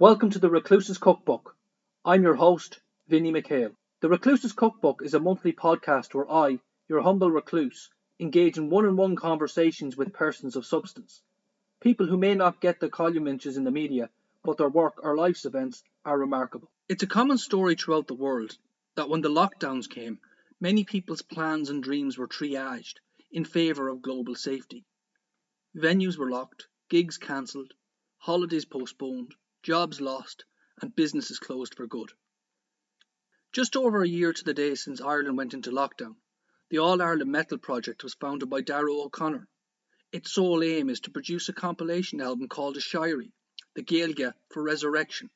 Welcome to the Recluse's Cookbook. I'm your host, Vinnie McHale. The Recluse's Cookbook is a monthly podcast where I, your humble recluse, engage in one-on-one conversations with persons of substance. People who may not get the column inches in the media, but their work or life's events are remarkable. It's a common story throughout the world that when the lockdowns came, many people's plans and dreams were triaged in favour of global safety. Venues were locked, gigs cancelled, holidays postponed, jobs lost, and businesses closed for good. Just over a year to the day since Ireland went into lockdown, the All-Ireland Metal Project was founded by Darragh O'Connor. Its sole aim is to produce a compilation album called Aiséirí, the Gaeilge for Resurrection.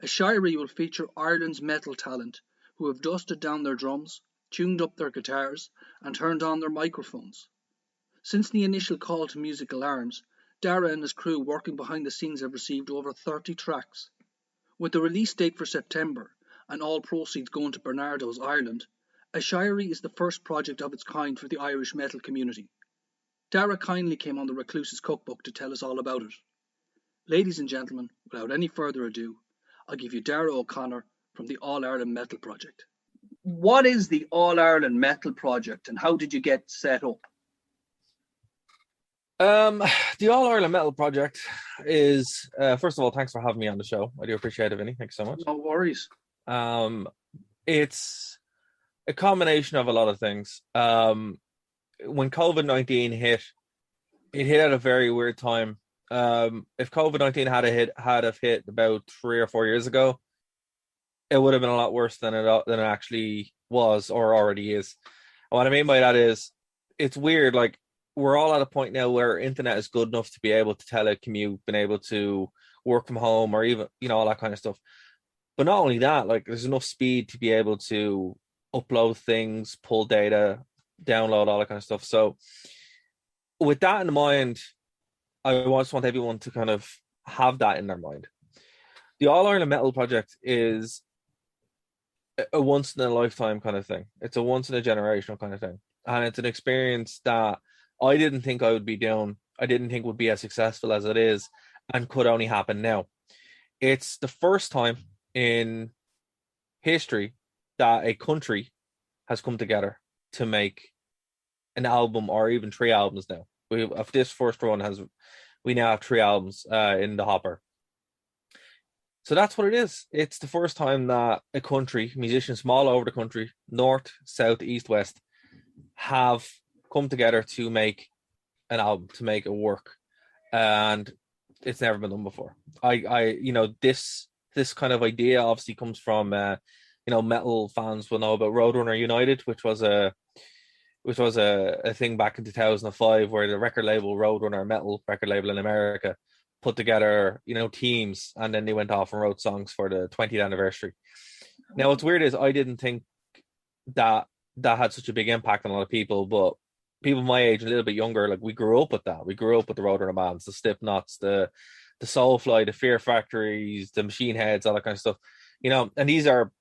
Aiséirí will feature Ireland's metal talent who have dusted down their drums, tuned up their guitars, and turned on their microphones. Since the initial call to musical arms, Darragh and his crew working behind the scenes have received over 30 tracks. With the release date for September and all proceeds going to Barnardos Ireland, Aiséirí is the first project of its kind for the Irish metal community. Darragh kindly came on the Recluse's Cookbook to tell us all about it. Ladies and gentlemen, without any further ado, I'll give you Darragh O'Connor from the All-Ireland Metal Project. What is the All-Ireland Metal Project and how did you get set up? The All-Ireland Metal Project is, first of all, thanks for having me on the show. I do appreciate it, Vinny. Thanks so much. No worries. It's a combination of a lot of things. When COVID-19 hit, it hit at a very weird time. If COVID-19 had hit about 3 or 4 years ago, it would have been a lot worse than it actually was or already is. And what I mean by that is, it's weird. Like, we're all at a point now where internet is good enough to be able to telecommute, been able to work from home, or even, all that kind of stuff. But not only that, like, there's enough speed to be able to upload things, pull data, download, all that kind of stuff. So with that in mind, I just want everyone to kind of have that in their mind. The All-Ireland Metal Project is a once-in-a-lifetime kind of thing. It's a once-in-a-generational kind of thing. And it's an experience that I didn't think I would be doing. I didn't think would be as successful as it is and could only happen now. It's the first time in history that a country has come together to make an album or even 3 albums now. Of this first run we now have 3 albums in the hopper. So that's what it is. It's the first time that a country, musicians from all over the country, north, south, east, west, have come together to make an album, to make it work, and it's never been done before. This kind of idea obviously comes from metal fans will know about Roadrunner United, which was a thing back in 2005 where the record label Roadrunner, metal record label in America, put together teams, and then they went off and wrote songs for the 20th anniversary. Now what's weird is I didn't think that had such a big impact on a lot of people, but people my age, a little bit younger, like, we grew up with that. We grew up with the Roadrunner bands, the Slipknots, the Soulfly, the Fear Factories, the Machine Heads, all that kind of stuff. And these are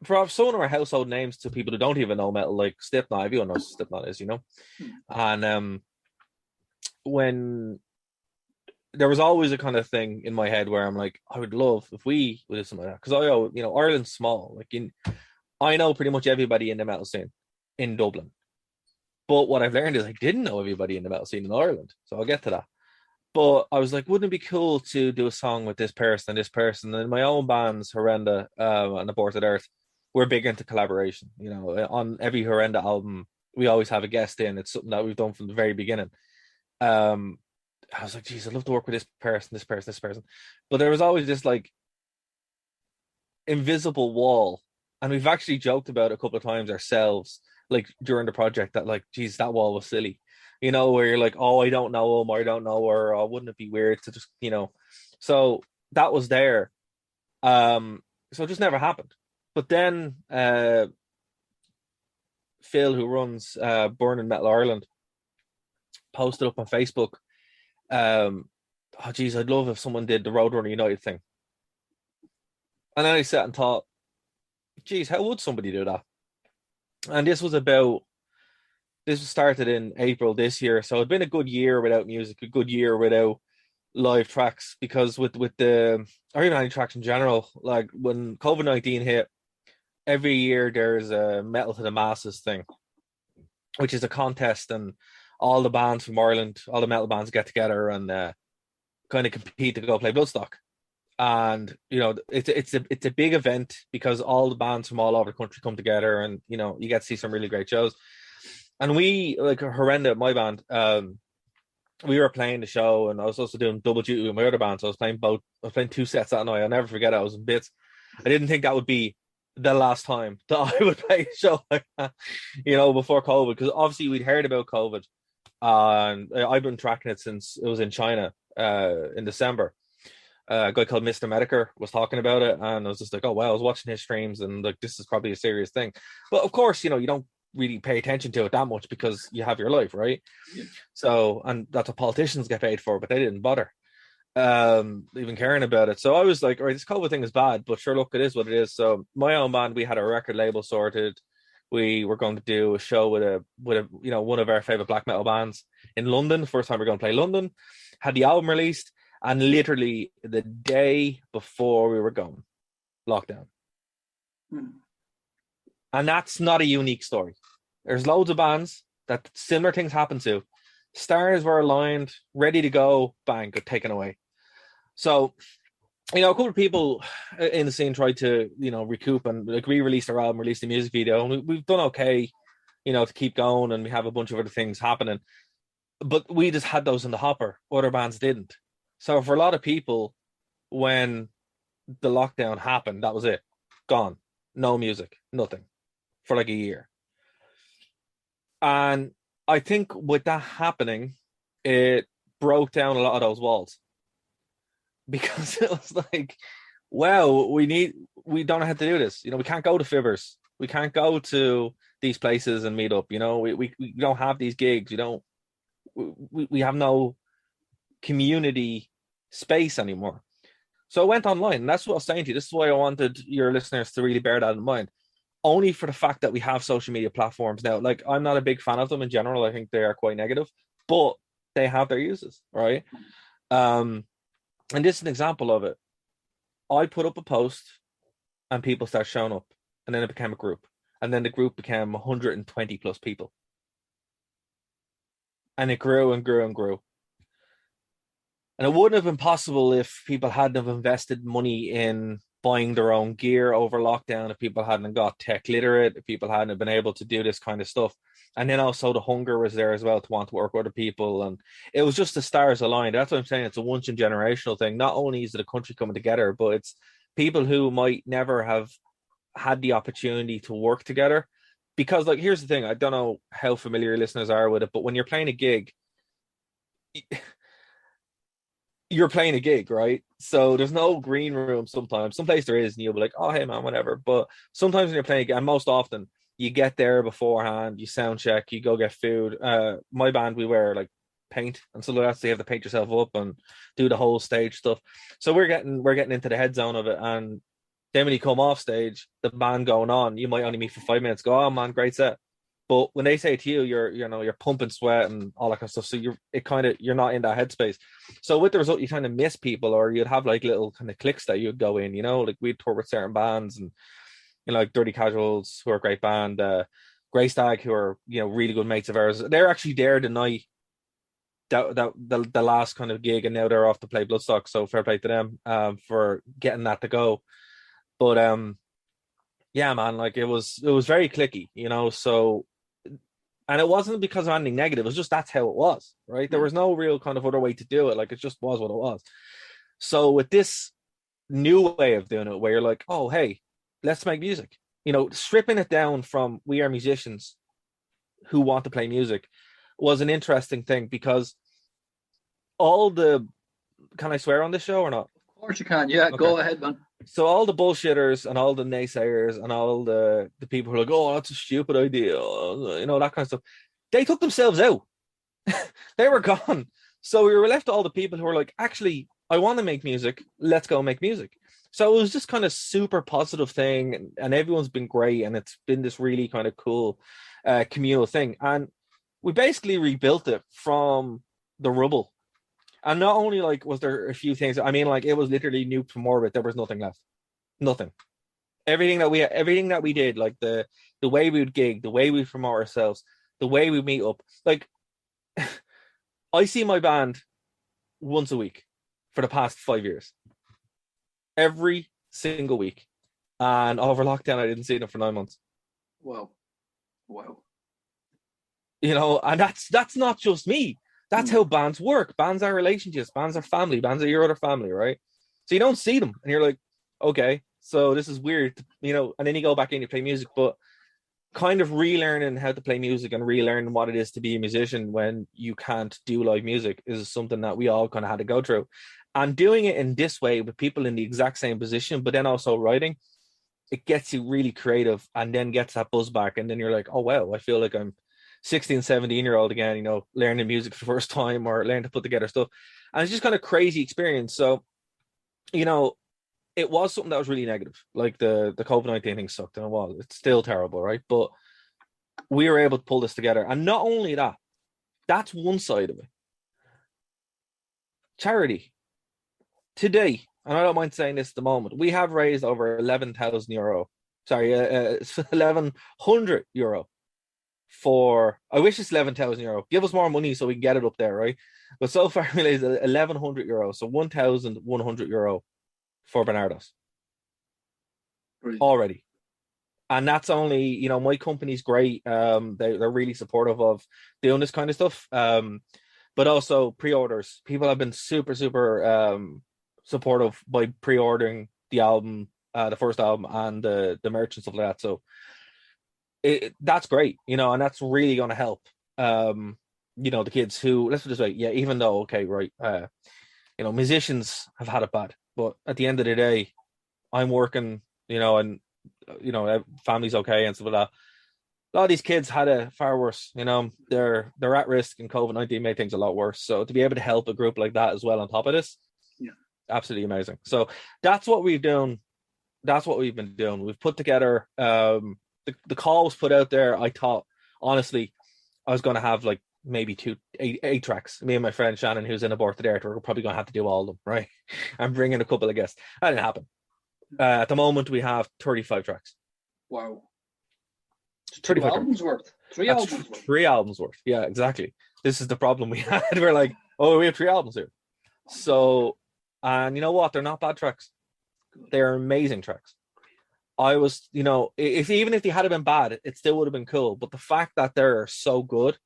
perhaps some of them are household names to people who don't even know metal, like Slipknot. Everyone knows what Slipknot is, And when there was always a kind of thing in my head where I'm like, I would love if we would do something like that, because Ireland's small. I know pretty much everybody in the metal scene in Dublin. But what I've learned is I didn't know everybody in the metal scene in Ireland. So I'll get to that. But I was like, wouldn't it be cool to do a song with this person and this person? And my own bands, Horrenda and Aborted Earth, we're big into collaboration. On every Horrenda album, we always have a guest in. It's something that we've done from the very beginning. I was like, geez, I'd love to work with this person, this person, this person. But there was always this, like, invisible wall. And we've actually joked about it a couple of times ourselves, like, during the project, that, like, geez, that wall was silly. Where you're like, oh, I don't know him, or I don't know her, or wouldn't it be weird to just, So that was there. So it just never happened. But then Phil, who runs Burning Metal Ireland, posted up on Facebook, oh, geez, I'd love if someone did the Roadrunner United thing. And then I sat and thought, geez, how would somebody do that? And this was started in April this year. So it'd been a good year without music, a good year without live tracks, because with the, or even any tracks in general, like when COVID-19 hit, every year there's a Metal to the Masses thing, which is a contest, and all the bands from Ireland, all the metal bands get together and kind of compete to go play Bloodstock. And it's a big event because all the bands from all over the country come together, and you get to see some really great shows. And we, like Horrenda, my band, we were playing the show, and I was also doing double duty with my other band, so I was playing both. I was playing two sets that night. I'll never forget it. I was in bits. I didn't think that would be the last time that I would play a show like that, before COVID, because obviously we'd heard about COVID, and I've been tracking it since it was in China in December. A guy called Mr. Medicare was talking about it, and I was just like, oh wow, I was watching his streams, and like, this is probably a serious thing. But of course, you don't really pay attention to it that much because you have your life, right? Yeah. So, and that's what politicians get paid for, but they didn't bother even caring about it. So I was like, all right, this COVID thing is bad, but sure, look, it is what it is. So my own band, we had a record label sorted. We were going to do a show with one of our favorite black metal bands in London. First time we're going to play London. Had the album released, and literally the day before we were going, lockdown. And that's not a unique story. There's loads of bands that similar things happen to. Stars were aligned, ready to go, bang, got taken away. So, a couple of people in the scene tried to, recoup, and like we released our album, released the music video, and we've done okay, to keep going, and we have a bunch of other things happening. But we just had those in the hopper. Other bands didn't. So for a lot of people, when the lockdown happened, that was it. Gone. No music, nothing for like a year. And I think with that happening, it broke down a lot of those walls, because it was like, wow, we don't know how to do this. We can't go to Fibbers. We can't go to these places and meet up. We don't have these gigs. We have no community space anymore. So I went online, and that's what I was saying to you. This is why I wanted your listeners to really bear that in mind. Only for the fact that we have social media platforms now. Like, I'm not a big fan of them in general. I think they are quite negative, but they have their uses, right? And this is an example of it. I put up a post, and people start showing up, and then it became a group, and then the group became 120 plus people, and it grew and grew and grew. And it wouldn't have been possible if people hadn't have invested money in buying their own gear over lockdown, if people hadn't got tech literate, if people hadn't been able to do this kind of stuff. And then also the hunger was there as well to want to work with other people. And it was just the stars aligned. That's what I'm saying. It's a once in generational thing. Not only is it a country coming together, but it's people who might never have had the opportunity to work together. Because, like, here's the thing. I don't know how familiar listeners are with it, but when you're playing a gig, you're playing a gig, right? So there's no green room sometimes. Some place there is, and you'll be like, oh, hey, man, whatever. But sometimes when you're playing a gig, and most often, you get there beforehand, you sound check, you go get food. My band, we wear, like, paint and so that's, so you have to paint yourself up and do the whole stage stuff. So we're getting into the head zone of it. And then when you come off stage, the band going on, you might only meet for 5 minutes, go, oh, man, great set. But when they say to you, you're pumping sweat and all that kind of stuff. So you're not in that headspace. So with the result, you kind of miss people, or you'd have like little kind of cliques that you'd go in, like we'd tour with certain bands, and like Dirty Casuals, who are a great band, Grey Stag, who are really good mates of ours. They're actually there the night that the last kind of gig, and now they're off to play Bloodstock. So fair play to them for getting that to go. But yeah, man, like it was very clicky, so. And it wasn't because of anything negative. It was just that's how it was, right? There was no real kind of other way to do it. Like, it just was what it was. So with this new way of doing it, where you're like, oh, hey, let's make music. Stripping it down from we are musicians who want to play music was an interesting thing, because can I swear on this show or not? Of course you can. Yeah, okay. Go ahead, man. So all the bullshitters and all the naysayers and all the people who are like, oh, that's a stupid idea, that kind of stuff, they took themselves out. They were gone. So we were left to all the people who were like, actually, I want to make music. Let's go make music. So it was just kind of super positive thing, and everyone's been great, and it's been this really kind of cool communal thing. And we basically rebuilt it from the rubble. And not only like was there a few things, I mean, like it was literally nuked from orbit. There was nothing left, nothing. Everything that we did, like the way we would gig, the way we promote ourselves, the way we meet up. Like I see my band once a week for the past 5 years, every single week. And over lockdown, I didn't see them for 9 months. Wow. Wow. You know, and that's not just me. That's how bands work. Bands are relationships. Bands are family. Bands are your other family, right? So you don't see them, and you're like, okay, so this is weird, you know. And then you go back in, you play music, but kind of relearning how to play music and relearning what it is to be a musician when you can't do live music is something that we all kind of had to go through. And doing it in this way with people in the exact same position, but then also writing, it gets you really creative and then gets that buzz back. And then you're like, oh, wow, I feel like I'm 16, 17-year-old again, you know, learning music for the first time or learning to put together stuff. And it's just kind of crazy experience. So, you know, it was something that was really negative. Like the COVID-19 thing sucked, and it was. It's still terrible, right? But we were able to pull this together. And not only that, that's one side of it. Charity. Today, and I don't mind saying this at the moment, we have raised over 11,000 euro. Sorry, 1,100 euro for, I wish it's 11,000 euro. Give us more money so we can get it up there, right? But so far, we raised 1,100 euro, so 1,100 euro for Barnardos. Brilliant. Already. And that's only, you know, my company's great. They're really supportive of doing this kind of stuff. But also pre-orders. People have been super, super supportive by pre-ordering the album, the first album, and the merch and stuff like that. So that's great, you know, and that's really going to help. You know, the kids who, let's just say, yeah, even though, okay, right, you know, musicians have had it bad, but at the end of the day, I'm working, you know, and you know, family's okay and stuff like that. A lot of these kids had it far worse, you know. They're at risk, and COVID-19 made things a lot worse. So to be able to help a group like that as well on top of this, yeah, absolutely amazing. So that's what we've done. That's what we've been doing. We've put together the call was put out there. I thought, honestly, I was going to have like maybe eight tracks. Me and my friend Shannon, who's in Abort the Dirt, we're probably going to have to do all of them, right? I'm bringing a couple of guests. That didn't happen. At the moment, we have 35 tracks. Wow. 35 albums worth. Three That's albums worth. 3 albums worth. Yeah, exactly. This is the problem we had. We're like, oh, we have 3 albums here. So, and you know what? They're not bad tracks. They're amazing tracks. I was, you know, even if they had been bad, it still would have been cool. But the fact that they're so good,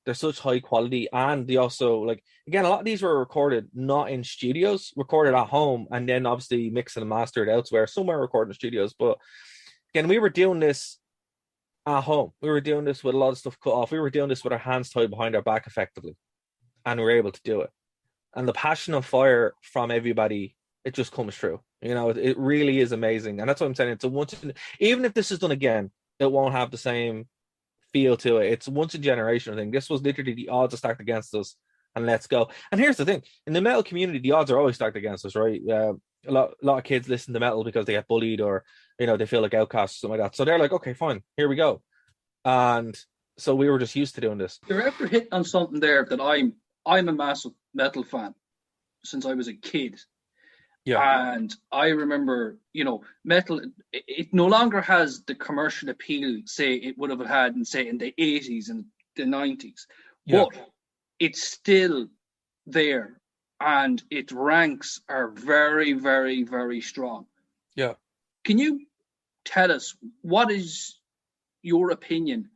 they're such high quality, and they also, like, again, a lot of these were recorded not in studios, recorded at home, and then obviously mixed and mastered elsewhere. Some were recorded in studios, but again, we were doing this at home. We were doing this with a lot of stuff cut off. We were doing this with our hands tied behind our back effectively, and we were able to do it. And the passion and fire from everybody, it just comes through. You know, it really is amazing. And that's what I'm saying. It's a once, even if this is done again, it won't have the same feel to it. It's a once in generation thing. This was literally the odds are stacked against us, and let's go. And here's the thing: in the metal community, the odds are always stacked against us, right? A lot of kids listen to metal because they get bullied, or you know, they feel like outcasts or something like that. So they're like, okay, fine, here we go. And so we were just used to doing this. You're ever hit on something there that I'm a massive metal fan since I was a kid. Yeah. And I remember, you know, metal, it no longer has the commercial appeal, say, it would have had in, say, in the 80s and the 90s. Yeah. But it's still there, and its ranks are very, very, very strong. Yeah. Can you tell us, what is your opinion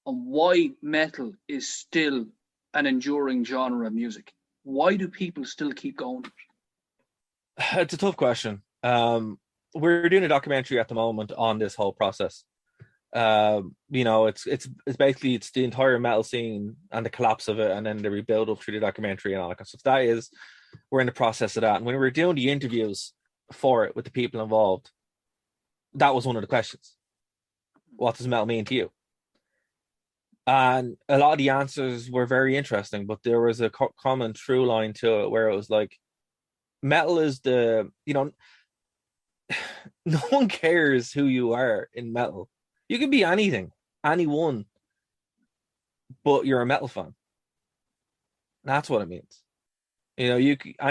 on why metal is still an enduring genre of music? Why do people still keep going? It's a tough question. We're doing a documentary at the moment on this whole process. You know, it's basically it's the entire metal scene and the collapse of it, and then the rebuild up through the documentary and all that kind of stuff. That is, we're in the process of that. And when we were doing the interviews for it with the people involved, that was one of the questions. What does metal mean to you? And a lot of the answers were very interesting, but there was a common through line to it where it was like, metal is the, you know, no one cares who you are in metal. You can be anything, anyone, but you're a metal fan. That's what it means. And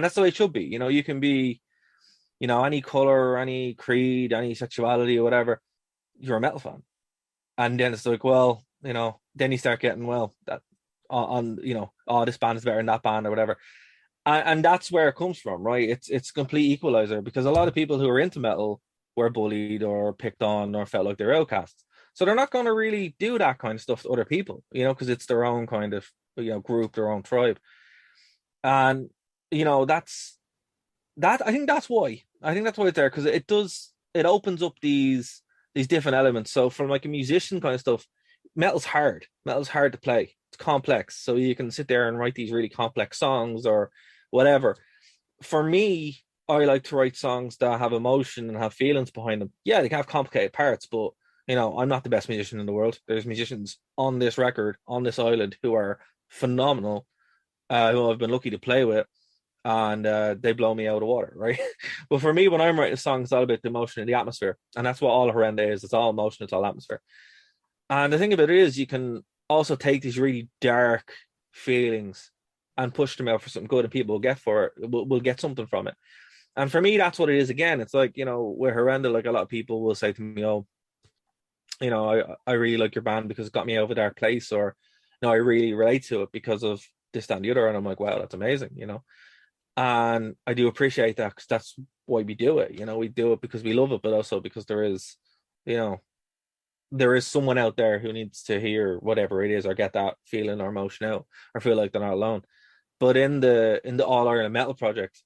that's the way it should be. You can be, any color, any creed, any sexuality or whatever. You're a metal fan, and then it's like, well, then you start getting, well, that oh, this band is better than that band or whatever, and that's where it comes from, right? It's complete equalizer, because a lot of people who are into metal were bullied or picked on or felt like they're outcasts, so they're not going to really do that kind of stuff to other people, because it's their own kind of group, their own tribe. And that's that. I think that's why it's there, because it opens up these different elements. So from like a musician kind of stuff, metal's hard to play, it's complex, so you can sit there and write these really complex songs or whatever. For me, I like to write songs that have emotion and have feelings behind them. Yeah, they can have complicated parts, but I'm not the best musician in the world. There's musicians on this record, on this island, who are phenomenal, who I've been lucky to play with, and they blow me out of the water, right? But for me, when I'm writing a song, it's all about the emotion and the atmosphere, and that's what all Horrenda is. It's all emotion, it's all atmosphere. And the thing of it is, you can also take these really dark feelings and push them out for something good, and people will get something from it. And for me, that's what it is. Again, it's like, with Horrenda, like a lot of people will say to me, oh, I really like your band because it got me out of a dark place, or no, I really relate to it because of this, that, and the other. And I'm like, wow, that's amazing, And I do appreciate that, because that's why we do it. We do it because we love it, but also because there is someone out there who needs to hear whatever it is, or get that feeling or emotion out, or feel like they're not alone. But in the All Ireland Metal Project,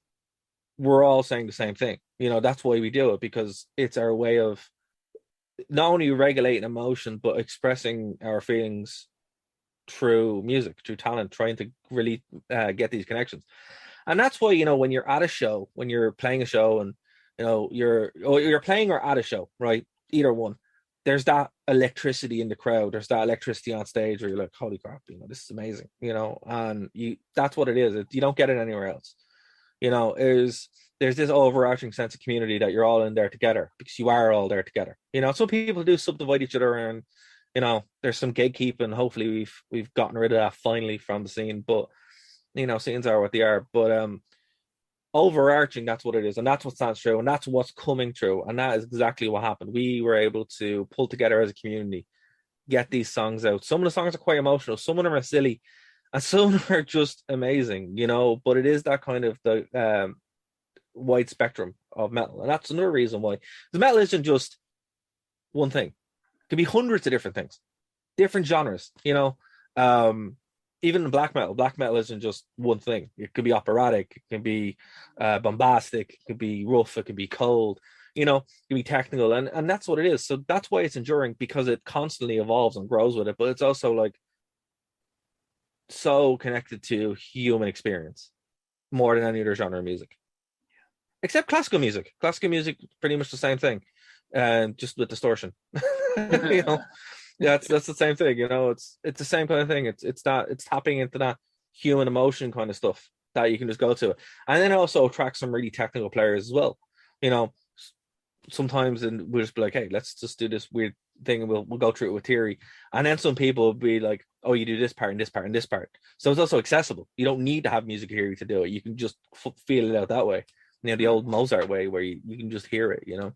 we're all saying the same thing. That's why we do it, because it's our way of not only regulating emotion, but expressing our feelings through music, through talent, trying to really get these connections. And that's why, when you're at a show, when you're playing a show, and you're playing or at a show, right? Either one, there's that electricity in the crowd. There's that electricity on stage where you're like, holy crap, this is amazing, and that's what it is. You don't get it anywhere else. There's this overarching sense of community that you're all in there together, because you are all there together. Some people do subdivide each other, and there's some gatekeeping. Hopefully we've gotten rid of that finally from the scene, but scenes are what they are. But overarching, that's what it is, and that's what stands true, and that's what's coming true, and that is exactly what happened. We were able to pull together as a community, get these songs out. Some of the songs are quite emotional, some of them are silly, and some of them are just amazing, but it is that kind of the wide spectrum of metal, and that's another reason why the metal isn't just one thing. It could be hundreds of different things, different genres. Even in black metal isn't just one thing. It could be operatic, it can be bombastic, it could be rough, it could be cold, it can be technical, and that's what it is. So that's why it's enduring, because it constantly evolves and grows with it. But it's also like so connected to human experience more than any other genre of music, except classical music. Classical music, pretty much the same thing, and just with distortion. Yeah, that's the same thing. It's the same kind of thing. It's tapping into that human emotion kind of stuff that you can just go to, and then it also attracts some really technical players as well. Sometimes, and we'll just be like, hey, let's just do this weird thing, and we'll go through it with theory, and then some people will be like, oh, you do this part and this part and this part. So it's also accessible. You don't need to have music theory to do it. You can just feel it out that way. The old Mozart way, where you can just hear it. You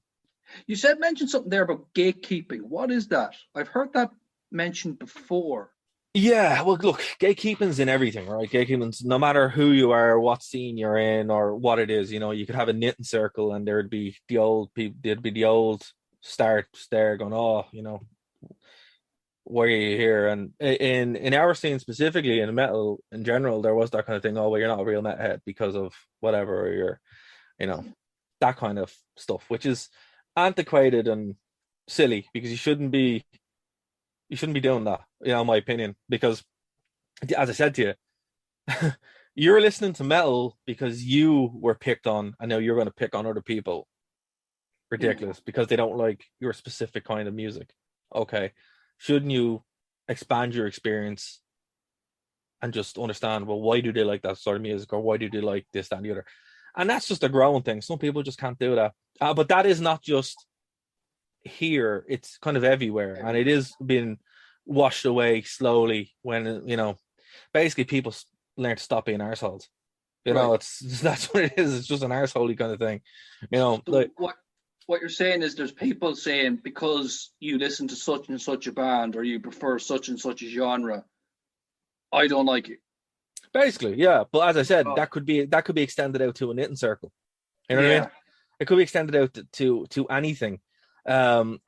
mentioned something there about gatekeeping. What is that? I've heard that mentioned before. Yeah, well, look, gatekeeping's in everything, right? Gatekeeping's no matter who you are, what scene you're in, or what it is. You could have a knitting circle, and there'd be the old people, there'd be the old starts there going, oh, why are you here? And in our scene specifically, in metal in general, there was that kind of thing. Oh, well, you're not a real metalhead because of whatever, or you're, that kind of stuff, which is antiquated and silly, because you shouldn't be doing that, in my opinion, because as I said to you, you're listening to metal because you were picked on, and now you're going to pick on other people. Ridiculous, because they don't like your specific kind of music. Okay, shouldn't you expand your experience and just understand, well, why do they like that sort of music, or why do they like this, that, and the other? And that's just a growing thing. Some people just can't do that. But that is not just here, it's kind of everywhere, and it is being washed away slowly when basically people learn to stop being arseholes. You know, that's what it is. It's just an arseholey kind of thing. You know, So like what you're saying is there's people saying because you listen to such and such a band or you prefer such and such a genre, I don't like it. basically, yeah. But as I said, Oh, that could be extended out to a knitting circle. You know what I mean? yeah, It could be extended out to anything. And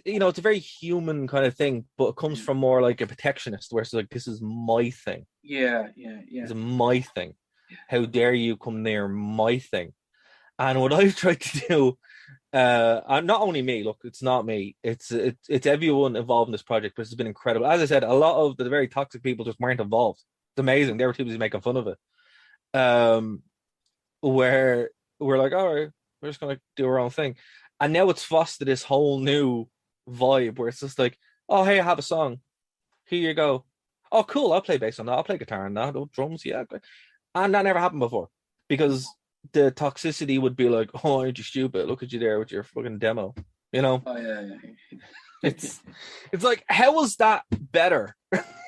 you know, it's a very human kind of thing, but it comes from more like a protectionist, where it's like, this is my thing. yeah, yeah, yeah. This is my thing. How dare you come near my thing? And what I've tried to do, and not only me, look, it's not me, it's everyone involved in this project, but it's been incredible. As I said, a lot of the very toxic people just weren't involved. It's amazing. They were too busy making fun of it. Um, where we're like, all right, we're just gonna do our own thing. And now it's fostered this whole new vibe where it's just like, oh hey, I have a song. Here you go. Oh cool, I'll play bass on that, I'll play guitar on that, oh drums, yeah. And that never happened before. Because the toxicity would be like, oh, aren't you stupid? Look at you there with your fucking demo. You know? Oh, yeah. It's like, how was that better?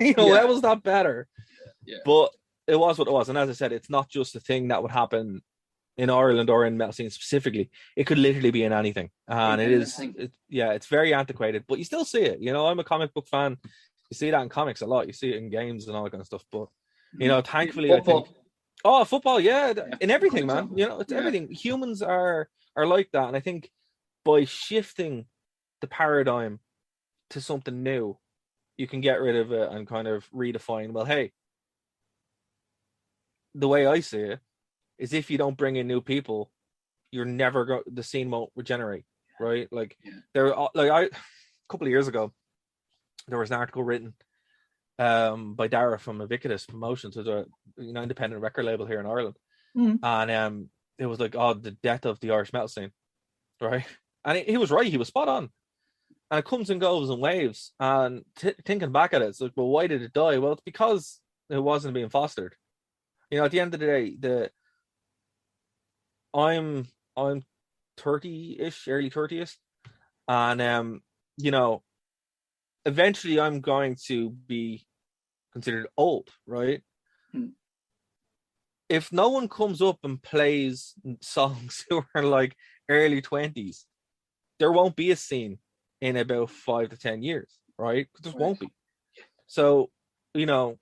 You know, Yeah. how was that better? Yeah. But it was what it was. And as I said, it's not just a thing that would happen in Ireland or in metal scene specifically. It could literally be in anything. And it's very antiquated, but you still see it. You know, I'm a comic book fan. You see that in comics a lot. You see it in games and all that kind of stuff. But, you know, thankfully, I think, oh, football, yeah, in everything, man. You know, it's everything. Humans are like that. And I think by shifting the paradigm to something new, you can get rid of it and kind of redefine, well, hey, the way I see it is if you don't bring in new people, you're never the scene won't regenerate, right? Like a couple of years ago, there was an article written by Darragh from Ubiquitous Promotions, who's a independent record label here in Ireland, and it was like, oh, the death of the Irish metal scene, right? And he was right; he was spot on. And it comes and goes in waves. And thinking back at it, it's like, well, why did it die? Well, it's because it wasn't being fostered. You know, at the end of the day, I'm 30-ish, early 30th, and you know, eventually I'm going to be considered old, right? If no one comes up and plays songs who are like early 20s, there won't be a scene in about 5 to 10 years, right? There won't be. So, you know,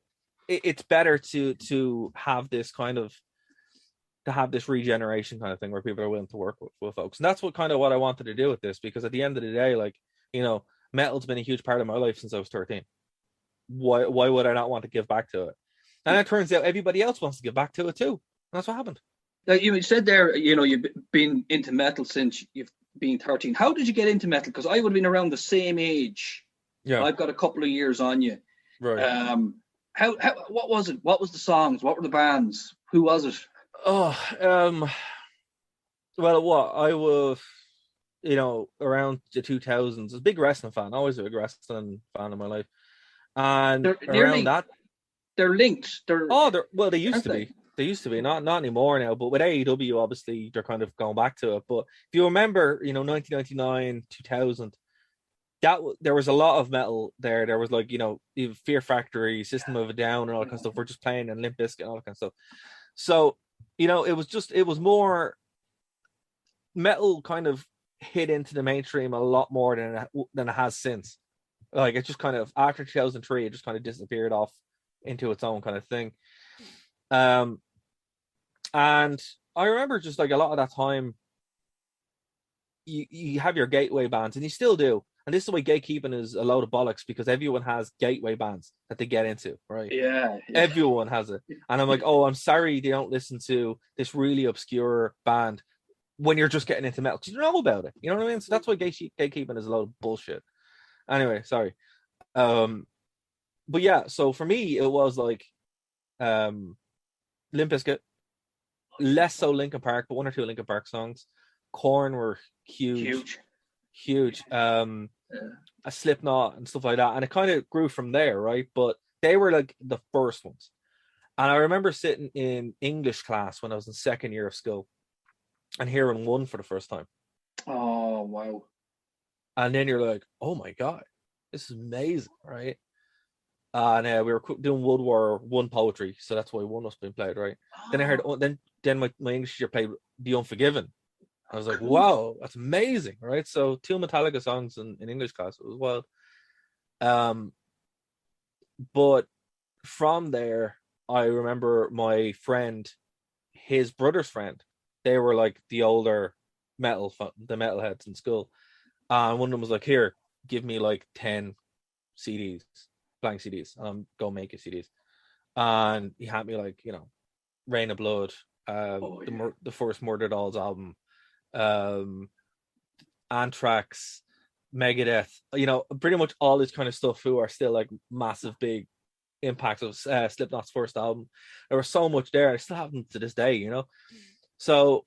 it's better to have this kind of regeneration kind of thing where people are willing to work with folks. And that's what I wanted to do with this, because at the end of the day, like, you know, metal's been a huge part of my life since I was 13. Why would I not want to give back to it? And it turns out everybody else wants to give back to it too. And that's what happened. Now, you said there, you know, you've been into metal since you've been 13. How did you get into metal? Because I would have been around the same age. Yeah. I've got a couple of years on you. Right. How what was it? What was the songs? What were the bands? Who was it? Oh, well, what I was, you know, around the 2000s, I was a big wrestling fan. Always a big wrestling fan in my life. And around that, they're linked. They used to be. They used to be, not anymore now. But with AEW, obviously, they're kind of going back to it. But if you remember, you know, 1999, 2000, there was a lot of metal there. There was, like, you know, Fear Factory, System of a Down, and all that kind of stuff. We're just playing, and Limp Bizkit and all that kind of stuff. So, you know, it was more metal kind of hit into the mainstream a lot more than it has since. Like, it just kind of, after 2003, it just kind of disappeared off into its own kind of thing. And I remember just, like, a lot of that time, you have your gateway bands, and you still do. And this is why gatekeeping is a load of bollocks, because everyone has gateway bands that they get into, right? Yeah. Everyone has it. And I'm like, oh, I'm sorry they don't listen to this really obscure band when you're just getting into metal, because you know about it. You know what I mean? So that's why gatekeeping is a load of bullshit. Anyway, sorry. But yeah, so for me, it was like Limp Bizkit, less so Linkin Park, but one or two Linkin Park songs. Korn were huge. A Slipknot and stuff like that, and it kind of grew from there, right? But they were like the first ones. And I remember sitting in English class when I was in second year of school and hearing One for the first time. Oh, wow. And then you're like, oh my God, this is amazing, right? and we were doing World War One poetry, so that's why one was being played, right? Then I heard, then my English teacher played The Unforgiven. I was like, cool. wow, that's amazing, right? So 2 Metallica songs in English class, it was wild. But from there, I remember my friend, his brother's friend, they were like the older the metalheads in school. And one of them was like, here, give me like 10 CDs, blank CDs, and I'm go make your CDs. And he had me like, Rain of Blood, the first Murder Dolls album, Anthrax, Megadeth, pretty much all this kind of stuff who are still like massive big impacts of Slipknot's first album. There was so much there. I still have them to this day, So,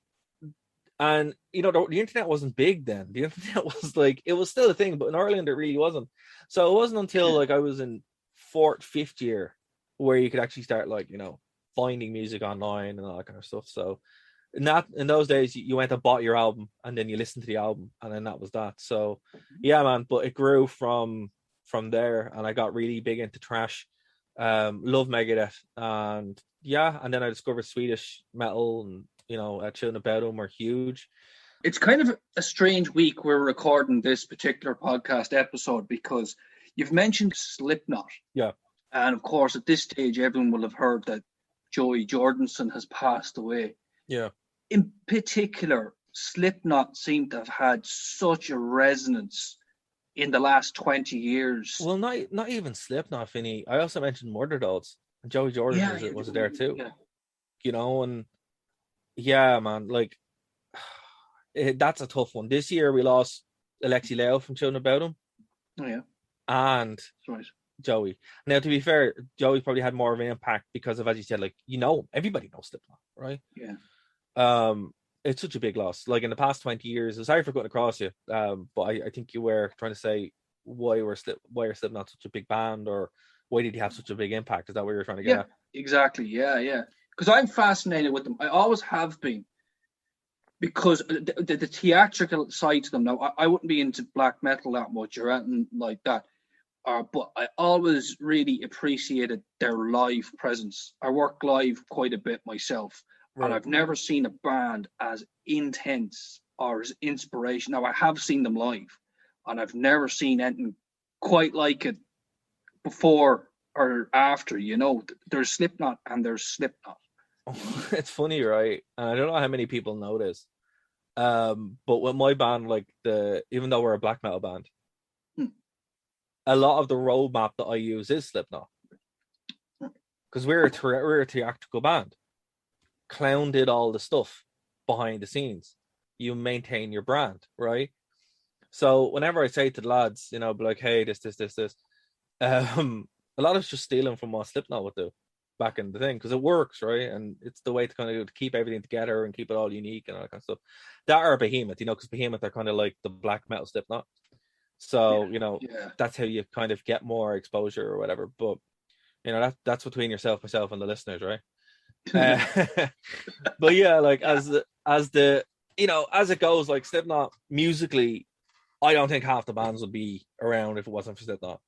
and the internet wasn't big then. The internet was like, it was still a thing, but in Ireland it really wasn't. So it wasn't until like I was in 4th, 5th year where you could actually start like, finding music online and all that kind of stuff. So in those days you went and bought your album and then you listened to the album and then that was that. So yeah, man, but it grew from there, and I got really big into thrash. Love Megadeth, and then I discovered Swedish metal, and Children of Bodom are huge. It's kind of a strange week we're recording this particular podcast episode because you've mentioned Slipknot. Yeah. And of course, at this stage, everyone will have heard that Joey Jordison has passed away. Yeah. In particular, Slipknot seem to have had such a resonance in the last 20 years. Well, not even Slipknot, Vinny. I also mentioned Murder Dolls, and Joey Jordison was there too. Yeah. And yeah, man, like that's a tough one. This year we lost Alexi Leo from Children of Bodom. Oh yeah. And right. Joey. Now, to be fair, Joey probably had more of an impact because of, as you said, like, everybody knows Slipknot, right? Yeah. It's such a big loss. Like in the past 20 years, sorry for cutting across you, but I think you were trying to say why are Slipknot such a big band, or why did he have such a big impact? Is that what you're trying to get at? Exactly. Yeah. Because I'm fascinated with them. I always have been. Because the theatrical side to them, now I wouldn't be into black metal that much or anything like that, but I always really appreciated their live presence. I work live quite a bit myself, and I've never seen a band as intense or as inspirational. Now I have seen them live, and I've never seen anything quite like it before or after. There's Slipknot and there's Slipknot. It's funny, right? I don't know how many people know this, but with my band, like even though we're a black metal band, a lot of the roadmap that I use is Slipknot, because we're a theatrical band. Clown did all the stuff behind the scenes. You maintain your brand, right? So whenever I say to the lads, be like, hey, this, a lot of it's just stealing from what Slipknot would do back in the thing, because it works, right? And it's the way to kind of keep everything together and keep it all unique and all that kind of stuff. That are Behemoth, because Behemoth are kind of like the black metal Slipknot. So, that's how you kind of get more exposure or whatever. But, that's between yourself, myself, and the listeners, right? But yeah, like as it goes, like Slipknot musically, I don't think half the bands would be around if it wasn't for Slipknot.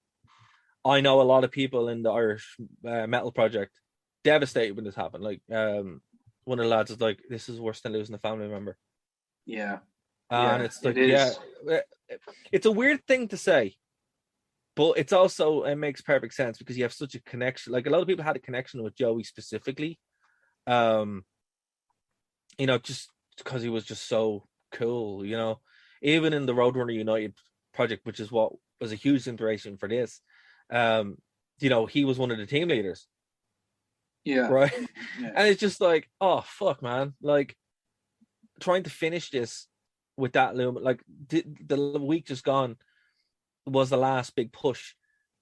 I know a lot of people in the Irish metal project devastated when this happened. Like one of the lads is like, this is worse than losing a family member. Yeah. And it's like, it's a weird thing to say, but it's also, it makes perfect sense because you have such a connection. Like a lot of people had a connection with Joey specifically, just because he was just so cool, even in the Roadrunner United project, which is what was a huge inspiration for this. He was one of the team leaders. Yeah. Right. Yeah. And it's just like, oh fuck, man. Like trying to finish this with that loom, like the week just gone was the last big push.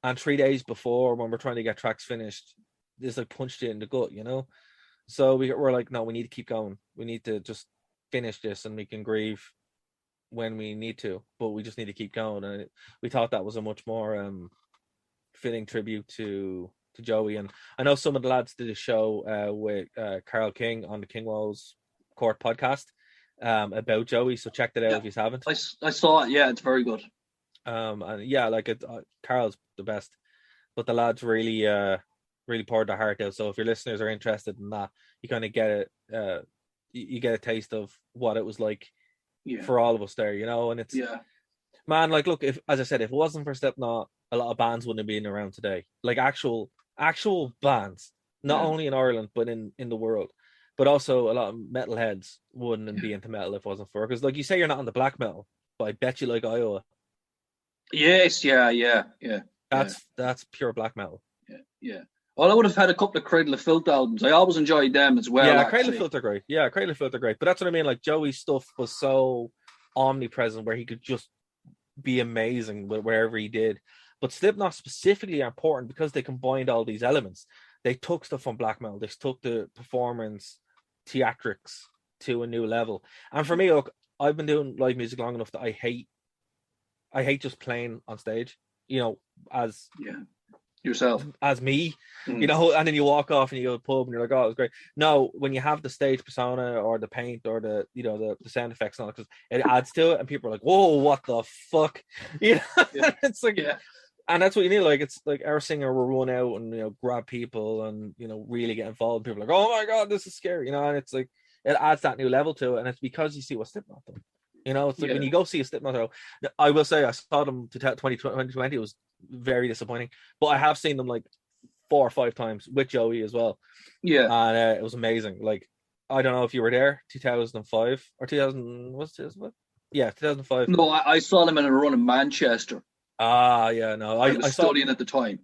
And 3 days before, when we're trying to get tracks finished, this like punched it in the gut, So we're like, no, we need to keep going. We need to just finish this, and we can grieve when we need to, but we just need to keep going. And we thought that was a much more fitting tribute to Joey. And I know some of the lads did a show with Carl King on the King Walls Court podcast about Joey, so check that out if you haven't. I saw it. Yeah, it's very good. And yeah, like Carl's the best. but the lads really really poured their heart out. So if your listeners are interested in that, you kind of get it. You get a taste of what it was like for all of us there, and it's man, like, look, if, as I said, if it wasn't for Slipknot, a lot of bands wouldn't have been around today, like actual bands, not only in Ireland but in the world. But also a lot of metalheads wouldn't be into metal if it wasn't for, because like you say, you're not on the black metal, but I bet you like Iowa. Yes, yeah. That's pure black metal. Yeah. Well, I would have had a couple of Cradle of Filth albums. I always enjoyed them as well. Yeah, actually. Cradle of Filth are great. Yeah, Cradle of Filth are great. But that's what I mean. Like, Joey's stuff was so omnipresent where he could just be amazing with wherever he did. But Slipknot specifically are important because they combined all these elements. They took stuff from black metal. They took the performance theatrics to a new level. And for me, look, I've been doing live music long enough that I hate just playing on stage, as yourself, as me, and then you walk off and you go to the pub and you're like, oh, it was great. No, when you have the stage persona or the paint or the the sound effects and all, because it adds to it, and people are like, whoa, what the fuck, it's like, and that's what you need. Like, it's like our singer will run out and grab people and really get involved. People are like, oh my god, this is scary, and it's like it adds that new level to it, and it's because you see what Slipknot done. It's like when you go see a Slipknot show, I will say I saw them to 2020. It was very disappointing, but I have seen them like 4 or 5 times with Joey as well. Yeah, and it was amazing. Like, I don't know if you were there, 2005 or 2000. Was 2005? Yeah, 2005. No, I saw them in a run in Manchester. Yeah, no, I was studying at the time.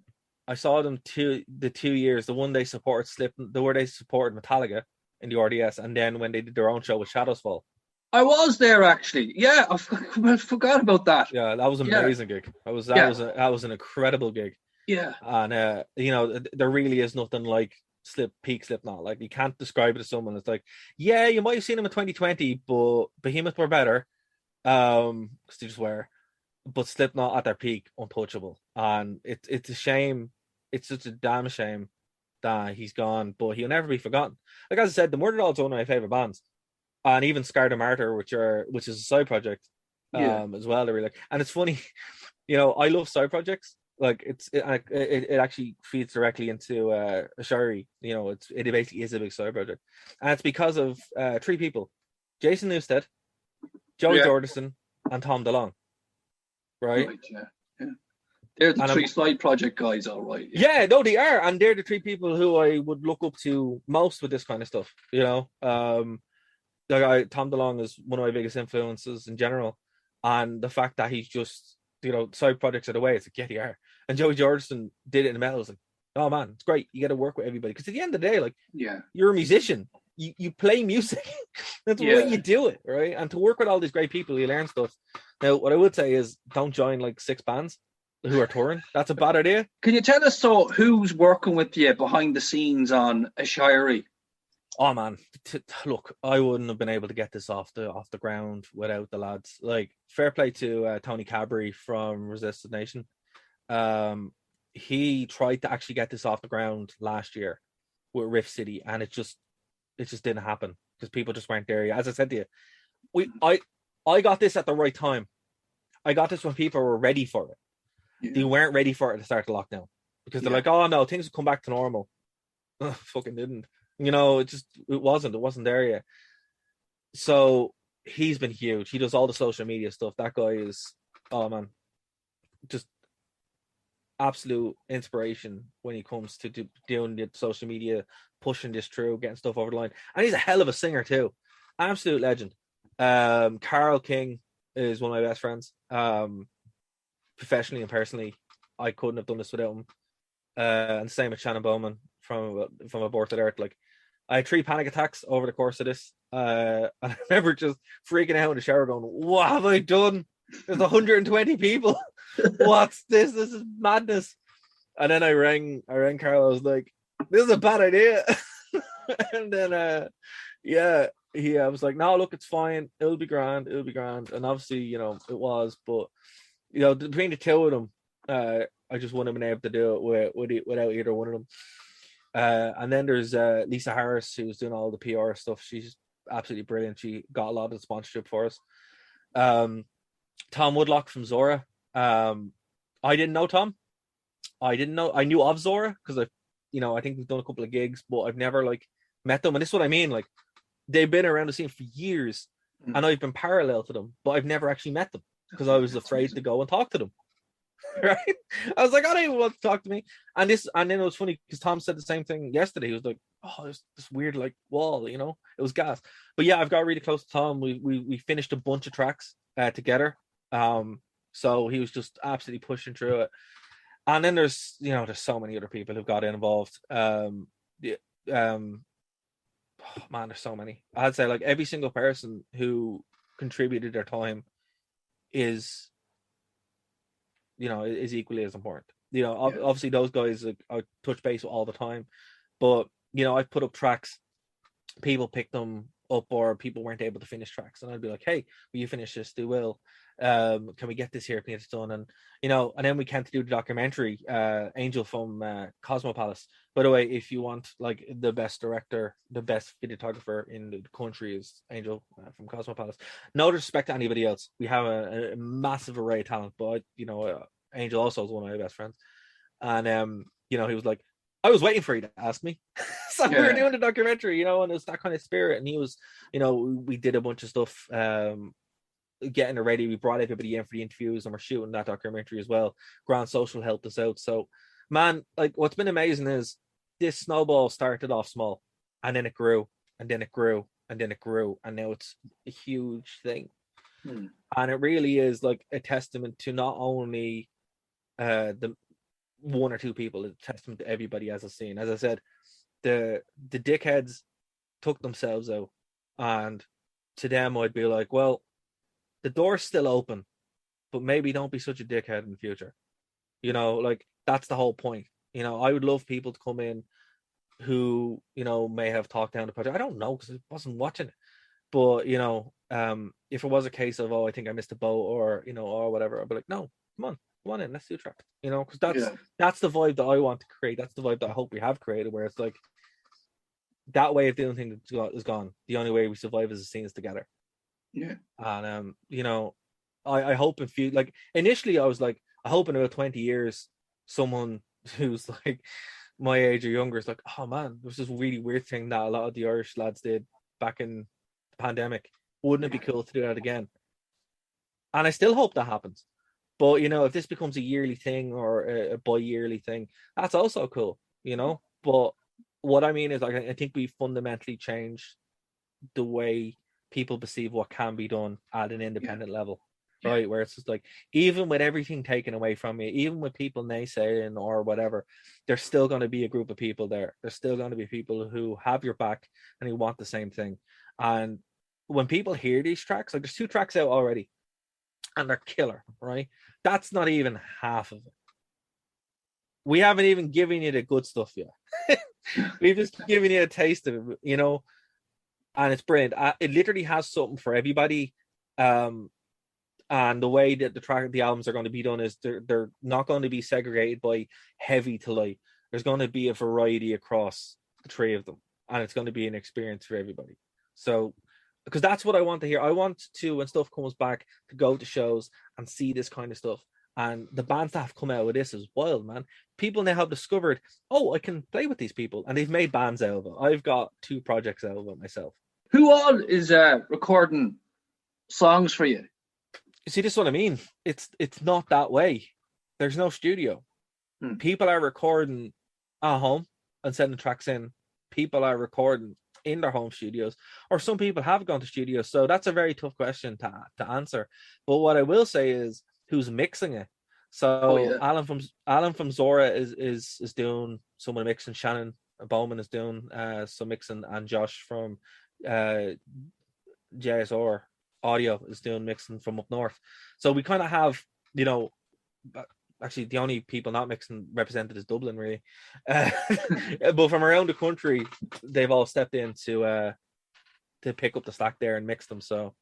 I saw them the 2 years. The one they supported where they supported Metallica in the RDS, and then when they did their own show with Shadows Fall. I was there actually. Yeah, I forgot about that. Yeah, that was an amazing gig. That was an incredible gig. Yeah, and there really is nothing like peak Slipknot. Like, you can't describe it to someone. It's like, yeah, you might have seen them in 2020, but Behemoth were better, because they just were. But Slipknot at their peak, untouchable, and it's a shame. It's such a damn shame that he's gone, but he'll never be forgotten. Like, as I said, the Murder Dolls are one of my favorite bands. And even Scar the Martyr, which is a side project, as well. They're really like, and it's funny, I love side projects. Like, it actually feeds directly into Aiséirí. It basically is a big side project, and it's because of 3 people: Jason Newsted, Joey Jordison, and Tom DeLonge. Right? Yeah. They're the 3 side project guys, all right. Yeah, no, they are, and they're the 3 people who I would look up to most with this kind of stuff. Tom DeLonge is one of my biggest influences in general, and the fact that he's just side projects are the way. It's like, yeah, they are. And Joey Jordison did it in the metal. It's like, oh man, it's great. You got to work with everybody, because at the end of the day, like, you're a musician. You play music. That's the way you do it, right? And to work with all these great people, you learn stuff. Now, what I would say is, don't join like 6 bands who are touring. That's a bad idea. Can you tell us who's working with you behind the scenes on Aiséirí? Oh man, look, I wouldn't have been able to get this off the ground without the lads. Like, fair play to Tony Cabry from Resisted Nation. He tried to actually get this off the ground last year with Rift City, and it just didn't happen because people just weren't there. As I said to you, I got this at the right time. I got this when people were ready for it. Yeah. They weren't ready for it to start the lockdown, because they're like, oh no, things will come back to normal. Fucking didn't. It wasn't there yet. So he's been huge. He does all the social media stuff. That guy is, oh man, just absolute inspiration when he comes to doing the social media, pushing this through, getting stuff over the line. And he's a hell of a singer too. Absolute legend. Carl King is one of my best friends. Professionally and personally, I couldn't have done this without him. And same with Shannon Bowman from Aborted Earth. Like, I had 3 panic attacks over the course of this. And I remember just freaking out in the shower going, what have I done? There's 120 people. What's this? This is madness. And then I rang Carl. I was like, this is a bad idea. And then I was like, no, look, it's fine. It'll be grand. And obviously, it was, but between the 2 of them, I just wouldn't have been able to do it without either one of them. And then there's Lisa Harris, who's doing all the PR stuff. She's absolutely brilliant. She got a lot of sponsorship for us. Tom Woodlock from Zora. I didn't know Tom. I didn't know. I knew of Zora because I think we've done a couple of gigs, but I've never like met them. And this is what I mean. Like they've been around the scene for years, and I've been parallel to them, but I've never actually met them because I was afraid to go and talk to them. Right? I was like, I don't even want to talk to me. And then it was funny because Tom said the same thing yesterday. He was like, oh, there's this weird like wall, it was gas. But yeah, I've got really close to Tom. We finished a bunch of tracks together. So he was just absolutely pushing through it. And then there's so many other people who've got involved. Man, there's so many. I'd say like every single person who contributed their time is equally as important. Obviously those guys I touch base with all the time, but I put up tracks, people pick them up, or people weren't able to finish tracks, and I'd be like, hey, will you finish this? They will. Can we get this here? Can we get it done? And and then we came to do the documentary, Angel from Cosmo Palace. By the way, if you want like the best director, the best videographer in the country is Angel from Cosmo Palace. No disrespect to anybody else. We have a massive array of talent, but Angel also is one of my best friends. And he was like, I was waiting for you to ask me. So we were doing the documentary, and it's that kind of spirit. And he was, we did a bunch of stuff, getting it ready. We brought everybody in for the interviews, and we're shooting that documentary as well. Grand Social helped us out. So, man, like what's been amazing is this snowball started off small, and then it grew, and then it grew, and then it grew, and now it's a huge thing. And it really is like a testament to not only the one or two people, it's a testament to everybody as a scene. As I said, the dickheads took themselves out, and to them I'd be like, well, the door's still open, but maybe don't be such a dickhead in the future. Like that's the whole point. I would love people to come in who may have talked down the project. I don't know because I wasn't watching it, but if it was a case of, oh, I think I missed a boat, or or whatever, I'd be like, no, come on in, let's do track. Because that's the vibe that I want to create. That's the vibe that I hope we have created, where it's like that way of doing things is gone. The only way we survive as a scene is together. Yeah. And I hope in few, like initially I was like, I hope in about 20 years someone who's like my age or younger is like, oh man, there was this really weird thing that a lot of the Irish lads did back in the pandemic. Wouldn't it be cool to do that again? And I still hope that happens. But if this becomes a yearly thing or a bi-yearly thing, that's also cool, But what I mean is, like, I think we fundamentally changed the way people perceive what can be done at an independent level, right? Where it's just like, even with everything taken away from you, even with people naysaying or whatever, there's still going to be a group of people there. There's still going to be people who have your back and who want the same thing. And when people hear these tracks, like there's 2 tracks out already, and they're killer, right? That's not even half of it. We haven't even given you the good stuff yet. We've just given you a taste of it, and it's brilliant. It literally has something for everybody. And the way that the albums are going to be done is they're not going to be segregated by heavy to light. There's going to be a variety across the 3 of them, and it's going to be an experience for everybody. So, because that's what I want to hear. I want to, when stuff comes back, to go to shows and see this kind of stuff. And the bands that have come out with this is wild, man. People now have discovered, oh, I can play with these people, and they've made bands out of it. I've got 2 projects out of it myself. Who all is recording songs for you? You see, this is what I mean. It's not that way. There's no studio. People are recording at home and sending tracks in. People are recording in their home studios, or some people have gone to studios. So that's a very tough question to answer. But what I will say is, who's mixing it? So Alan from Zora is doing some of the mixing. Shannon Bowman is doing some mixing, and Josh from JSR Audio is doing mixing from up north. So we kind of have, actually the only people not mixing represented is Dublin, really. But from around the country, they've all stepped in to pick up the slack there and mix them. So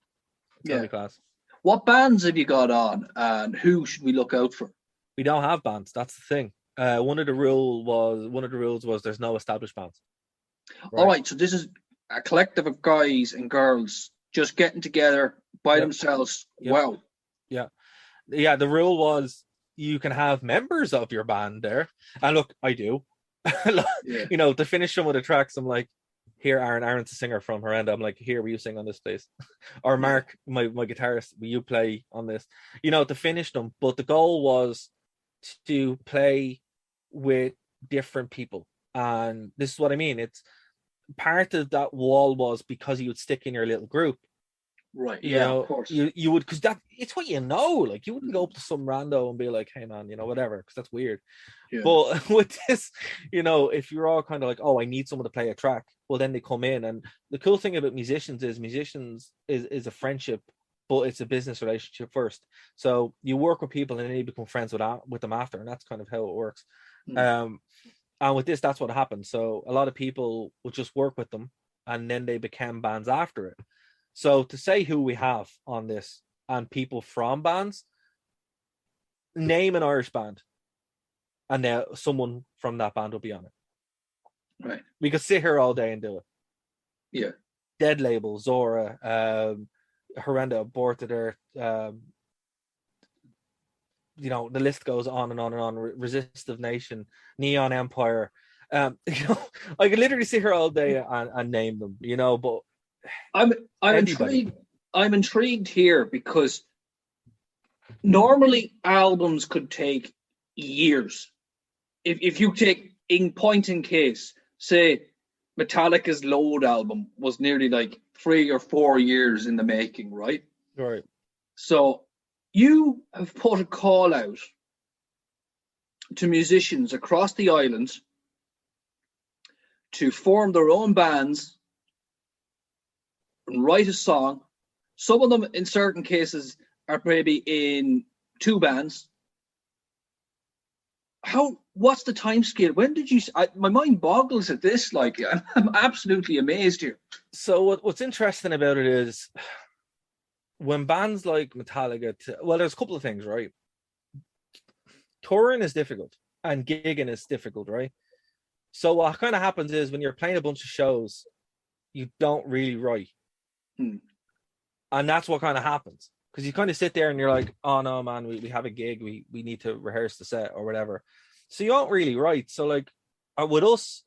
it's gonna be class. What bands have you got on, and who should we look out for? We don't have bands. That's the thing. One of the rules was there's no established bands. Right. All right. So this is a collective of guys and girls just getting together by themselves. Wow. Yeah. The rule was you can have members of your band there. And look, I do. Yeah. You know, to finish some of the tracks, I'm like, here, Aaron's a singer from Horrenda. I'm like, here, will you sing on this, please? Or Mark, my guitarist, will you play on this? You know, to finish them. But the goal was to play with different people. And this is what I mean. It's part of that wall was because you would stick in your little group. Right. You Yeah, know, of course. you would, because that it's what you know. Like, you wouldn't go up to some rando and be like, hey man, you know, whatever, because that's weird. Yeah. But with this, you know, if you're all kind of like, oh, I need someone to play a track, well, then they come in. And the cool thing about musicians is a friendship, but it's a business relationship first. So you work with people and then you become friends with them after, and that's kind of how it works. And with this, that's what happened. So a lot of people would just work with them, and then they became bands after it. So to say who we have on this and people from bands, name an Irish band, and now someone from that band will be on it. Right. We could sit here all day and do it. Yeah. Dead Label, Zora, Horrenda, Aborted Earth, you know, the list goes on and on and on. Resistive Nation, Neon Empire. You know, I could literally sit here all day and name them, you know, but I'm intrigued. I'm intrigued here because normally albums could take years. If you take in point in case, say Metallica's Load album was nearly like 3 or 4 years in the making, right? Right. So you have put a call out to musicians across the island to form their own bands and write a song. Some of them, in certain cases, are maybe in 2 bands. What's the time scale? When did you? My mind boggles at this. Like, I'm absolutely amazed here. So what's interesting about it is when bands like Metallica, well, there's a couple of things, right? Touring is difficult and gigging is difficult, right? So what kind of happens is when you're playing a bunch of shows, you don't really write. And that's what kind of happens. Because you kind of sit there and you're like, oh no, man, we have a gig, we need to rehearse the set or whatever. So you don't really write. So like with us,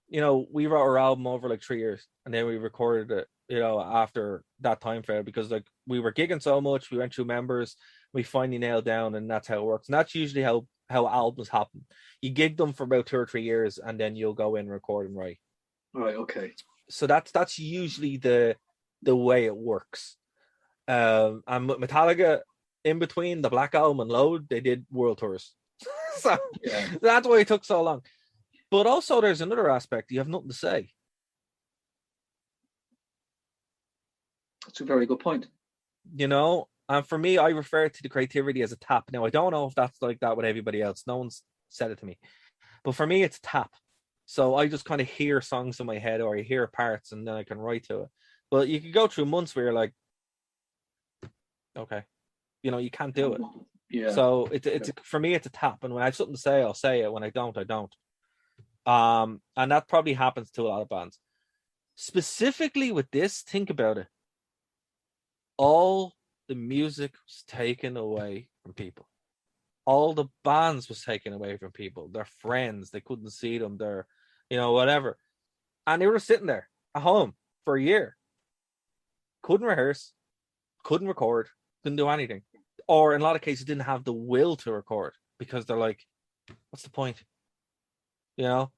you know, we wrote our album over like 3 years and then we recorded it, you know, after that time frame, because like we were gigging so much, we went through members, we finally nailed down, and that's how it works. And that's usually how albums happen. You gig them for about 2 or 3 years and then you'll go in, record and write. Right, okay. So that's usually the way it works. And Metallica, in between the Black Album and Load, they did world tours. So that's why it took so long. But also there's another aspect. You have nothing to say. That's a very good point. You know, and for me, I refer to the creativity as a tap. Now, I don't know if that's like that with everybody else. No one's said it to me. But for me, it's a tap. So I just kind of hear songs in my head, or I hear parts and then I can write to it. But you could go through months where you're like, okay, you know, you can't do it. Yeah. So it's for me, it's a tap. And when I have something to say, I'll say it. When I don't, I don't. And that probably happens to a lot of bands. Specifically with this, think about it. All the music was taken away from people. All the bands was taken away from people. Their friends, they couldn't see them. Their, you know, whatever. And they were sitting there at home for a year. Couldn't rehearse, couldn't record, couldn't do anything. Or in a lot of cases, didn't have the will to record because they're like, what's the point? You know?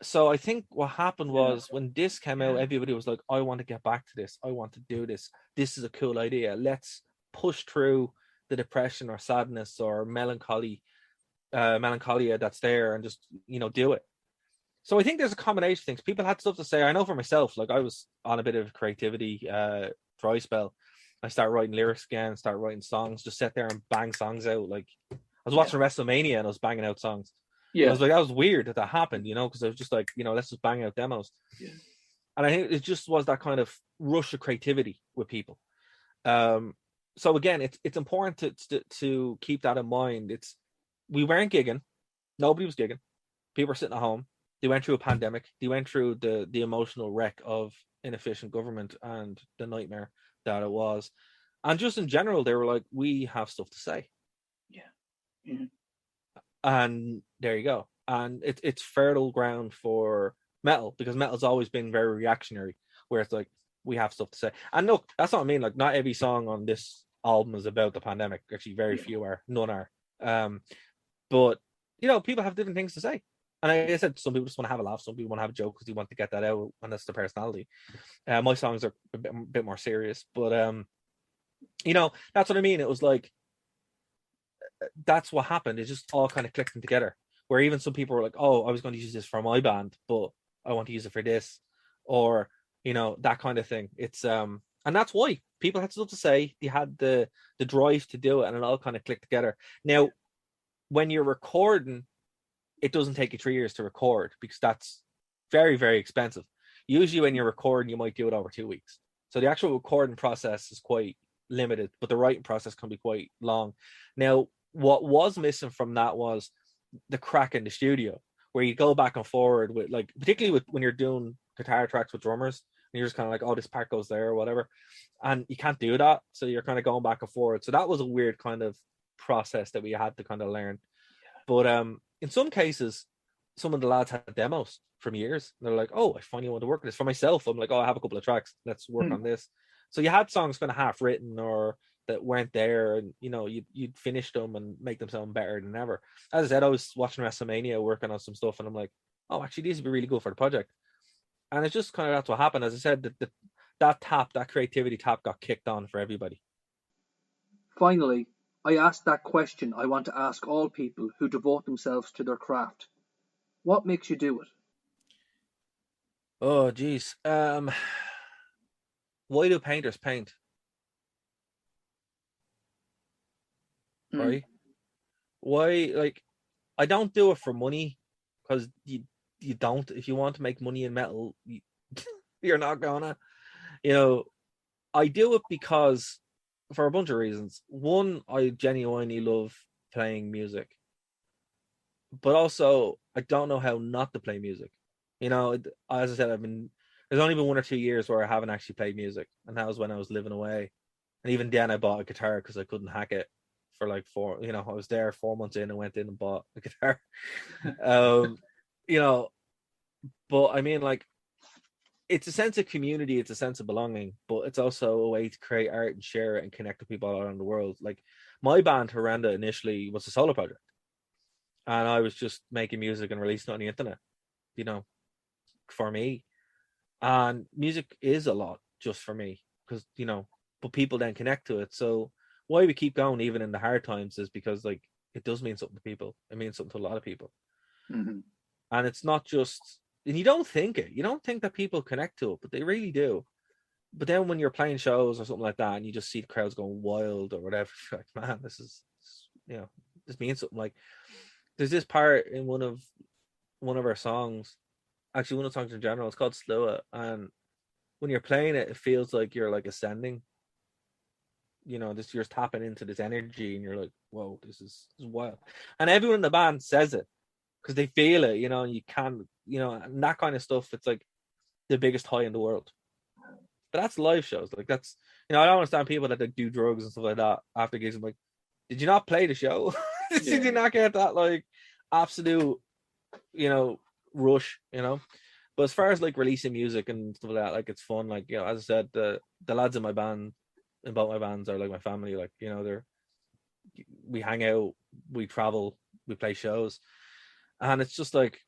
So I think what happened was when this came out, everybody was like, I want to get back to this. I want to do this. This is a cool idea. Let's push through the depression or sadness or melancholia that's there and just, you know, do it. So I think there's a combination of things. People had stuff to say. I know for myself, like I was on a bit of creativity dry spell. I started writing lyrics again, started writing songs, just sit there and bang songs out. Like I was watching WrestleMania and I was banging out songs. Yeah. I was like, that was weird that happened, you know, because I was just like, you know, let's just bang out demos. Yeah. And I think it just was that kind of rush of creativity with people. So again, it's important to keep that in mind. We weren't gigging. Nobody was gigging. People were sitting at home. They went through a pandemic. They went through the emotional wreck of inefficient government and the nightmare that it was. And just in general, they were like, we have stuff to say. Yeah. Mhm. And there you go. And it's fertile ground for metal, because metal's always been very reactionary, where it's like, we have stuff to say. And look, that's what I mean. Like, not every song on this album is about the pandemic. Actually, very few are. None are. But people have different things to say. And like I said, some people just want to have a laugh. Some people want to have a joke because they want to get that out, and that's their personality. My songs are a bit more serious, but that's what I mean. It was like, that's what happened. It just all kind of clicking together. Where even some people were like, "Oh, I was going to use this for my band, but I want to use it for this," or that kind of thing. It's and that's why people had stuff to say. They had the drive to do it, and it all kind of clicked together. Now, when you're recording, it doesn't take you 3 years to record, because that's very, very expensive. Usually, when you're recording, you might do it over 2 weeks. So the actual recording process is quite limited, but the writing process can be quite long. Now, what was missing from that was the crack in the studio, where you go back and forward with, like, particularly with when you're doing guitar tracks with drummers, and you're just kind of like, oh, this part goes there or whatever, and you can't do that, so you're kind of going back and forward. So that was a weird kind of process that we had to kind of learn. But in some cases, some of the lads had demos from years. They're like, oh, I finally want to work on this. For myself, I'm like, oh, I have a couple of tracks, let's work on this. So you had songs kind of half written or that weren't there, and you'd finish them and make them sound better than ever. As I said, I was watching WrestleMania, working on some stuff, and I'm like, oh, actually, these would be really good for the project. And it's just kind of, that's what happened. As I said, that creativity tap got kicked on for everybody. Finally, I asked that question I want to ask all people who devote themselves to their craft. What makes you do it? Oh, geez. Why do painters paint? Right? Why, like, I don't do it for money, because you don't. If you want to make money in metal, you're not gonna. I do it because, for a bunch of reasons. One, I genuinely love playing music, but also I don't know how not to play music. As I said, there's only been 1 or 2 years where I haven't actually played music, and that was when I was living away. And even then, I bought a guitar because I couldn't hack it for like I was there 4 months in and went in and bought a guitar. you know, but I mean, like, it's a sense of community, it's a sense of belonging, but it's also a way to create art and share it and connect with people all around the world. Like, my band Horrenda initially was a solo project, and I was just making music and releasing it on the internet, for me. And music is a lot just for me, because but people then connect to it. So why we keep going even in the hard times is because, like, it does mean something to people. It means something to a lot of people. Mm-hmm. And it's not just, and you don't think that people connect to it, but they really do. But then when you're playing shows or something like that, and you just see the crowds going wild or whatever, you're like, man, this means something. Like, there's this part in one of our songs, actually one of the songs in general, it's called Slow It, and when you're playing it, it feels like you're like ascending. You're just tapping into this energy, and you're like, whoa, this is wild. And everyone in the band says it because they feel it, and you can, and that kind of stuff. It's like the biggest high in the world. But that's live shows. Like, that's, I don't understand people that do drugs and stuff like that after gigs. I'm like, did you not play the show? Did you not get that, like, absolute, rush, But as far as, like, releasing music and stuff like that, like, it's fun. Like, as I said, the lads in my band, in both my bands, are like my family. Like, we hang out, we travel, we play shows, and it's just like,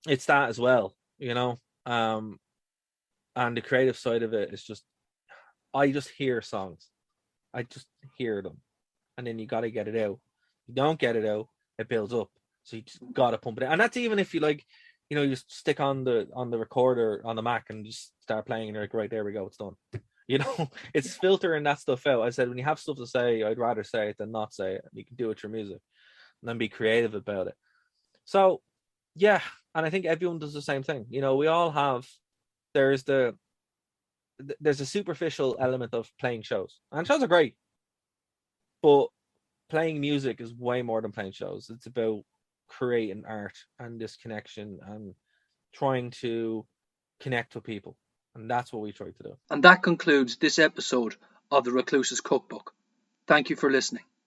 it's that as well, and the creative side of it is just, I just hear songs, I just hear them, and then you got to get it out. You don't get it out, it builds up, so you just got to pump it out. And that's even if you, like, you just stick on the recorder on the Mac and just start playing, and you're like, right, there we go, it's done. It's filtering that stuff out. I said, when you have stuff to say, I'd rather say it than not say it. You can do it with your music and then be creative about it. So, yeah, and I think everyone does the same thing. We all have, there's a superficial element of playing shows, and shows are great, but playing music is way more than playing shows. It's about creating art and this connection and trying to connect with people. And that's what we try to do. And that concludes this episode of The Recluse's Cookbook. Thank you for listening.